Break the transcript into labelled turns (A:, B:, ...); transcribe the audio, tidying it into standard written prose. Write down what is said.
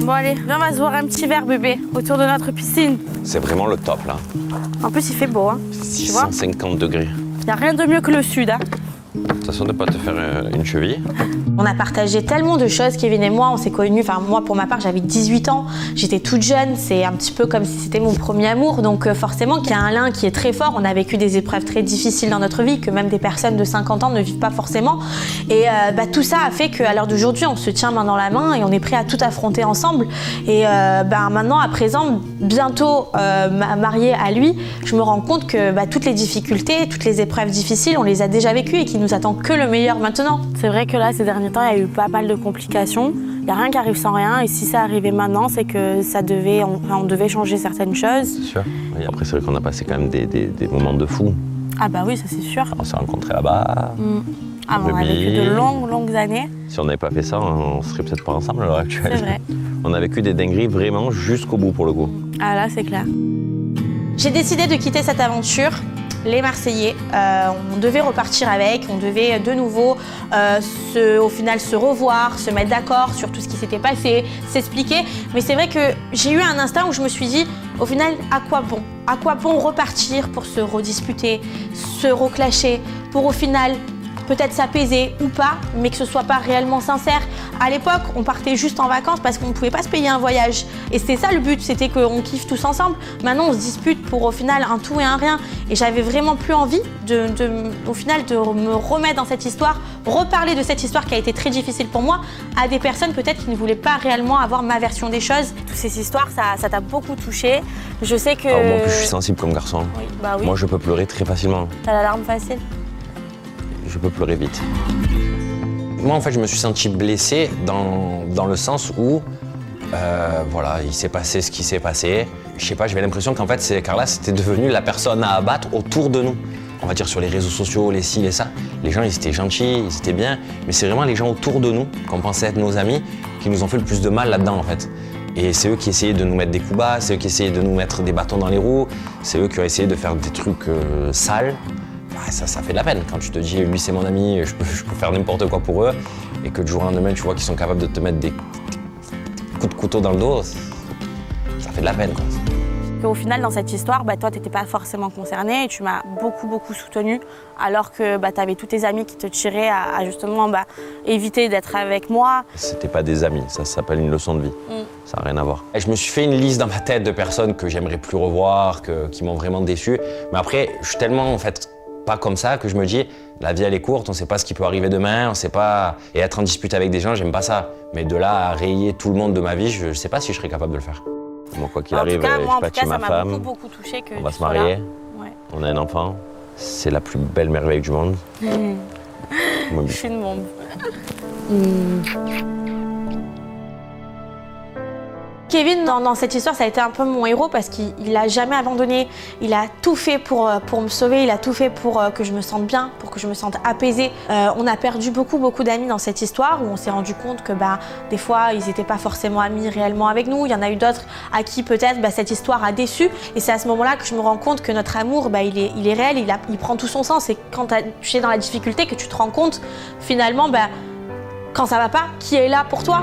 A: Bon allez, viens, on va se voir un petit verre bébé, autour de notre piscine.
B: C'est vraiment le top là.
A: En plus il fait beau, hein.
B: 650 degrés.
A: Y a rien de mieux que le sud, hein.
B: De toute façon, de pas te faire une cheville.
C: On a partagé tellement de choses, Kevin et moi, on s'est connus, enfin moi pour ma part j'avais 18 ans, j'étais toute jeune, c'est un petit peu comme si c'était mon premier amour, donc forcément qu'il y a un lien qui est très fort, on a vécu des épreuves très difficiles dans notre vie, que même des personnes de 50 ans ne vivent pas forcément, et tout ça a fait qu'à l'heure d'aujourd'hui on se tient main dans la main et on est prêt à tout affronter ensemble, et maintenant à présent, bientôt mariée à lui, je me rends compte que toutes les difficultés, toutes les épreuves difficiles, on les a déjà vécues et qu'il nous attend que le meilleur maintenant.
A: C'est vrai que là, ces derniers temps, il y a eu pas mal de complications. Il n'y a rien qui arrive sans rien. Et si ça arrivait maintenant, c'est que on devait changer certaines choses.
B: C'est sûr. Et après, c'est vrai qu'on a passé quand même des moments de fou.
A: Ah bah oui, ça c'est sûr.
B: On s'est rencontrés là-bas.
A: Ah, on a vécu de longues années.
B: Si on n'avait pas fait ça, on serait peut-être pas ensemble à l'heure actuelle.
A: C'est vrai.
B: On a vécu des dingueries vraiment jusqu'au bout pour le coup.
A: Ah là, c'est clair.
C: J'ai décidé de quitter cette aventure. Les Marseillais, on devait repartir avec, on devait de nouveau au final se revoir, se mettre d'accord sur tout ce qui s'était passé, s'expliquer. Mais c'est vrai que j'ai eu un instant où je me suis dit, au final, à quoi bon? À quoi bon repartir pour se redisputer, se reclasher, pour au final peut-être s'apaiser ou pas, mais que ce soit pas réellement sincère. À l'époque, on partait juste en vacances parce qu'on ne pouvait pas se payer un voyage. Et c'était ça le but, c'était qu'on kiffe tous ensemble. Maintenant, on se dispute pour au final un tout et un rien. Et j'avais vraiment plus envie au final de me remettre dans cette histoire, reparler de cette histoire qui a été très difficile pour moi à des personnes peut-être qui ne voulaient pas réellement avoir ma version des choses.
A: Toutes ces histoires, ça t'a beaucoup touché. Je sais que...
B: Alors moi, en plus, je suis sensible comme garçon.
A: Oui, bah oui.
B: Moi, je peux pleurer très facilement.
A: T'as la larme facile.
B: Je peux pleurer vite. Moi, en fait, je me suis senti blessé dans le sens où, voilà, il s'est passé ce qui s'est passé. Je sais pas, j'avais l'impression qu'en fait, Carla, c'était devenue la personne à abattre autour de nous. On va dire sur les réseaux sociaux, les ci, les ça. Les gens, ils étaient gentils, ils étaient bien, mais c'est vraiment les gens autour de nous, qu'on pensait être nos amis, qui nous ont fait le plus de mal là-dedans, en fait. Et c'est eux qui essayaient de nous mettre des coups bas, c'est eux qui essayaient de nous mettre des bâtons dans les roues, c'est eux qui ont essayé de faire des trucs sales. Ça fait de la peine quand tu te dis lui c'est mon ami, je peux faire n'importe quoi pour eux et que du jour au lendemain tu vois qu'ils sont capables de te mettre des coups de couteau dans le dos, ça fait de la peine quoi.
A: Au final, dans cette histoire, toi, t'étais pas forcément concerné et tu m'as beaucoup soutenu alors que t'avais tous tes amis qui te tiraient à justement éviter d'être avec moi.
B: C'était pas des amis, ça s'appelle une leçon de vie, ça n'a rien à voir. Et je me suis fait une liste dans ma tête de personnes que j'aimerais plus revoir, qui m'ont vraiment déçu, mais après je suis tellement en fait pas comme ça que je me dis la vie elle est courte, on sait pas ce qui peut arriver demain, on sait pas, et être en dispute avec des gens j'aime pas ça, mais de là à rayer tout le monde de ma vie, je sais pas si je serais capable de le faire. Moi quoi qu'il arrive, je bâtis ma femme,
A: beaucoup touché que
B: on va se marier,
A: ouais.
B: On a un enfant, c'est la plus belle merveille du monde.
A: Je suis une bombe.
C: Kevin, dans cette histoire, ça a été un peu mon héros parce qu'il n'a jamais abandonné. Il a tout fait pour me sauver, il a tout fait pour que je me sente bien, pour que je me sente apaisée. On a perdu beaucoup d'amis dans cette histoire où on s'est rendu compte que des fois, ils n'étaient pas forcément amis réellement avec nous. Il y en a eu d'autres à qui peut-être cette histoire a déçu. Et c'est à ce moment-là que je me rends compte que notre amour, il est réel, il prend tout son sens. Et quand tu es dans la difficulté, que tu te rends compte finalement, quand ça va pas, qui est là pour toi ?